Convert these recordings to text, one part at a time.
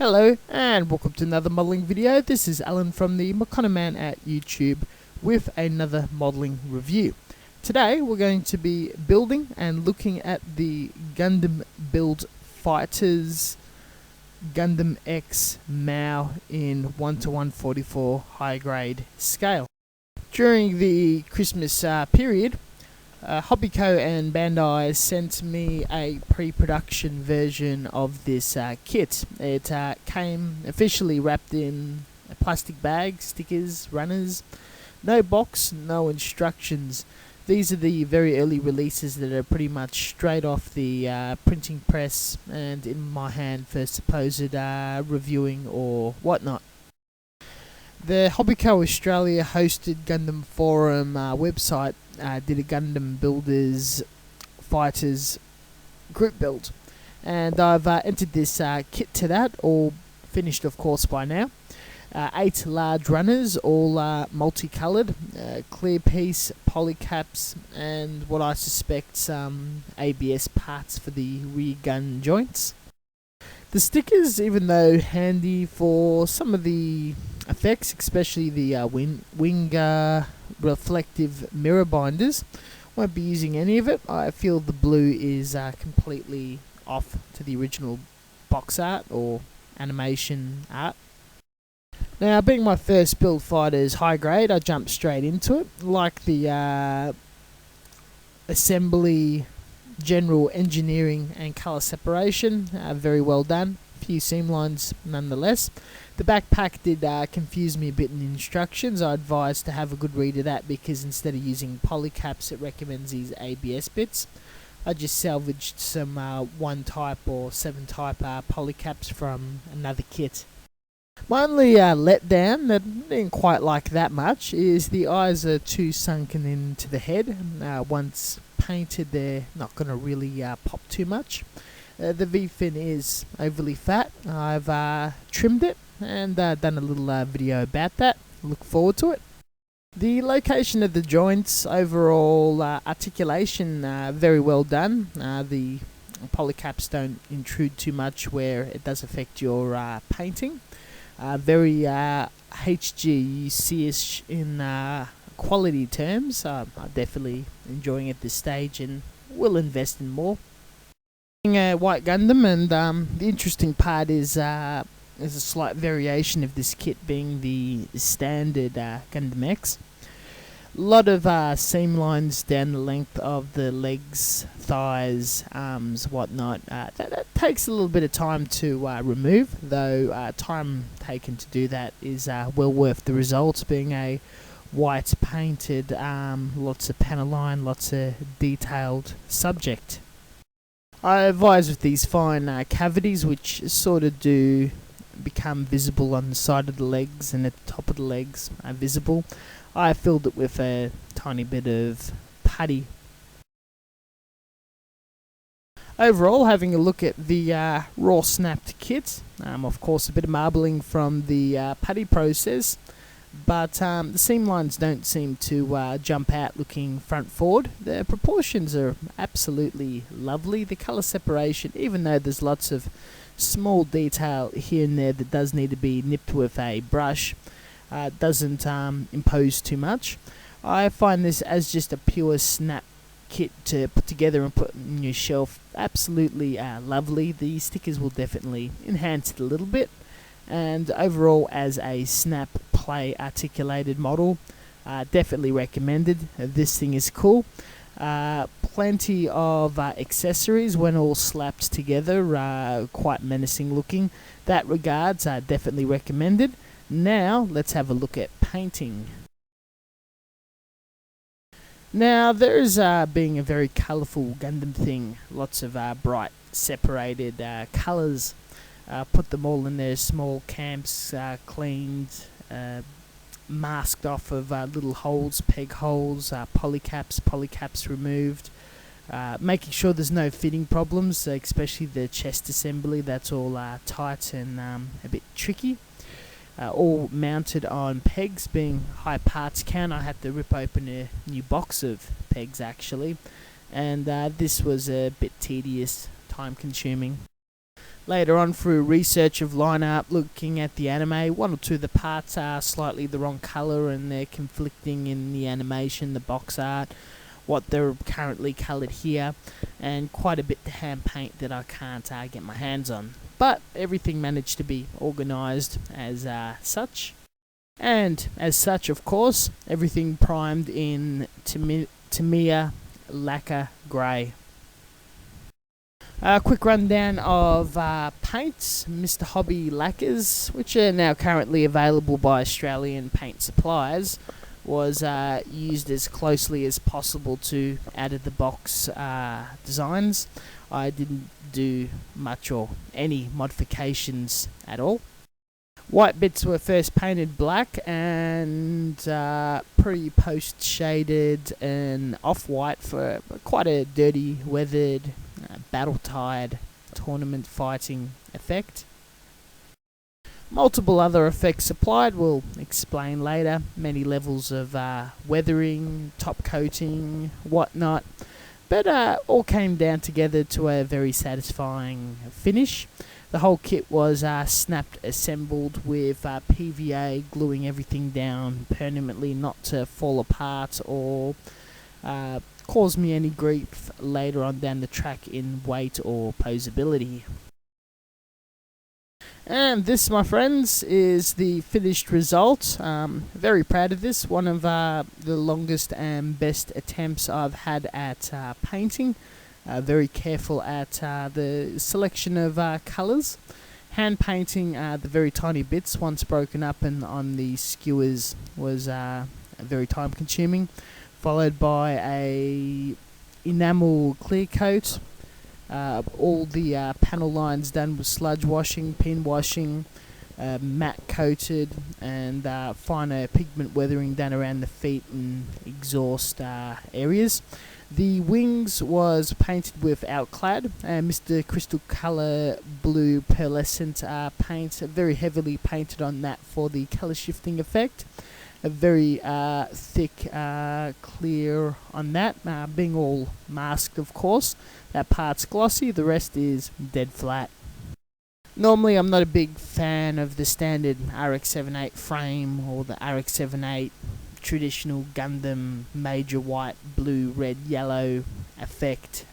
Hello and welcome to another modelling video. This is Alan from the mokanaman at YouTube with another modelling review. Today we're going to be building and looking at the Gundam build fighters Gundam X Maoh in 1:144 high grade scale. During the Christmas period, Hobbyco and Bandai sent me a pre-production version of this kit. It came officially wrapped in a plastic bag, stickers, runners, no box, no instructions. These are the very early releases that are pretty much straight off the printing press and in my hand for supposed reviewing or whatnot. The Hobbyco Australia hosted Gundam Forum website did a Gundam Builders Fighters group build, and I've entered this kit to that, all finished of course by now. 8 large runners, all multicoloured, clear piece, polycaps, and what I suspect some ABS parts for the rear gun joints. The stickers, even though handy for some of the effects, especially the wing reflective mirror binders, won't be using any of it. I feel the blue is completely off to the original box art or animation art. Now, being my first build fighters high grade, I jumped straight into it. Like the assembly, general engineering and colour separation, very well done. Few seam lines nonetheless. The backpack did confuse me a bit in the instructions. I advised to have a good read of that because instead of using polycaps it recommends these ABS bits. I just salvaged some 1 type or 7 type polycaps from another kit. My only letdown, that I didn't quite like that much, is the eyes are too sunken into the head. Once painted they're not going to really pop too much. The V-fin is overly fat. I've trimmed it and done a little video about that. Look forward to it. The location of the joints, overall articulation, very well done. The polycaps don't intrude too much where it does affect your painting. Very HGBF in quality terms. I'm definitely enjoying it at this stage and will invest in more. A white Gundam, and the interesting part is there's a slight variation of this kit being the standard Gundam X. A lot of seam lines down the length of the legs, thighs, arms, whatnot. That takes a little bit of time to remove, though time taken to do that is well worth the results, being a white painted, lots of panel line, lots of detailed subject. I advise with these fine cavities, which sort of do become visible on the side of the legs and at the top of the legs are visible. I filled it with a tiny bit of putty. Overall, having a look at the raw snapped kit, of course a bit of marbling from the putty process, but the seam lines don't seem to jump out looking front forward. The proportions are absolutely lovely. The colour separation, even though there's lots of small detail here and there that does need to be nipped with a brush, doesn't impose too much. I find this as just a pure snap kit to put together and put on your shelf absolutely lovely. The stickers will definitely enhance it a little bit, and overall as a snap play articulated model, definitely recommended. This thing is cool. Plenty of accessories when all slapped together, quite menacing looking. That regards, definitely recommended. Now let's have a look at painting. Now there is being a very colourful Gundam thing, lots of bright separated colours. Put them all in their small camps, cleaned, masked off of little holes, peg holes, polycaps removed, making sure there's no fitting problems, especially the chest assembly, that's all tight and a bit tricky. All mounted on pegs, being high parts count. I had to rip open a new box of pegs actually, and this was a bit tedious, time consuming. Later on, through research of lineup, looking at the anime, one or two of the parts are slightly the wrong colour and they're conflicting in the animation, the box art, what they're currently coloured here, and quite a bit to hand paint that I can't get my hands on. But everything managed to be organised as such. And as such, of course, everything primed in Tamiya lacquer grey. A quick rundown of paints, Mr. Hobby lacquers, which are now currently available by Australian paint suppliers, was used as closely as possible to out-of-the-box designs. I didn't do much or any modifications at all. White bits were first painted black and pre-post shaded and off-white for quite a dirty, weathered, battle-tired tournament fighting effect. Multiple other effects applied, we'll explain later. Many levels of weathering, top coating, whatnot. But all came down together to a very satisfying finish. The whole kit was snapped, assembled with PVA, gluing everything down permanently not to fall apart or cause me any grief later on down the track in weight or posability. And this, my friends, is the finished result. Very proud of this. One of the longest and best attempts I've had at painting. Very careful at the selection of colours. Hand painting the very tiny bits once broken up and on the skewers was very time consuming. Followed by a enamel clear coat. All the panel lines done with sludge washing, pin washing, matte coated, and finer pigment weathering done around the feet and exhaust areas. The wings was painted with Outclad and Mr. Crystal Colour Blue Pearlescent paint, very heavily painted on that for the colour shifting effect. A very thick clear on that, being all masked of course. That part's glossy, the rest is dead flat. Normally I'm not a big fan of the standard RX-78 frame or the RX-78 traditional Gundam major white, blue, red, yellow effect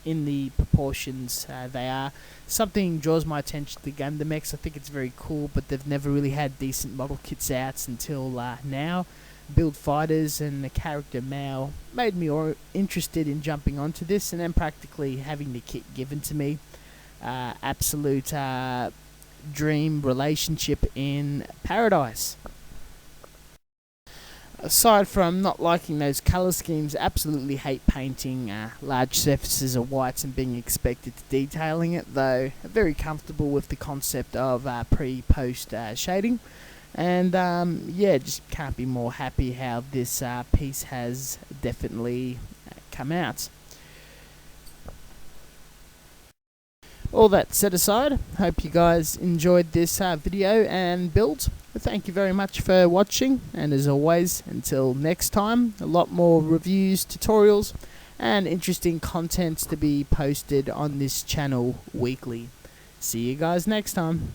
in the proportions they are. Something draws my attention to the Gundam X. I think it's very cool, but they've never really had decent model kits out until now. Build fighters and the character Maoh made me interested in jumping onto this, and then practically having the kit given to me. Absolute dream relationship in paradise. Aside from not liking those colour schemes, absolutely hate painting large surfaces of whites and being expected to detailing it, though very comfortable with the concept of pre-post shading. And yeah, just can't be more happy how this piece has definitely come out. All that set aside, hope you guys enjoyed this video and build. Thank you very much for watching, and as always, until next time, a lot more reviews, tutorials, and interesting content to be posted on this channel weekly. See you guys next time.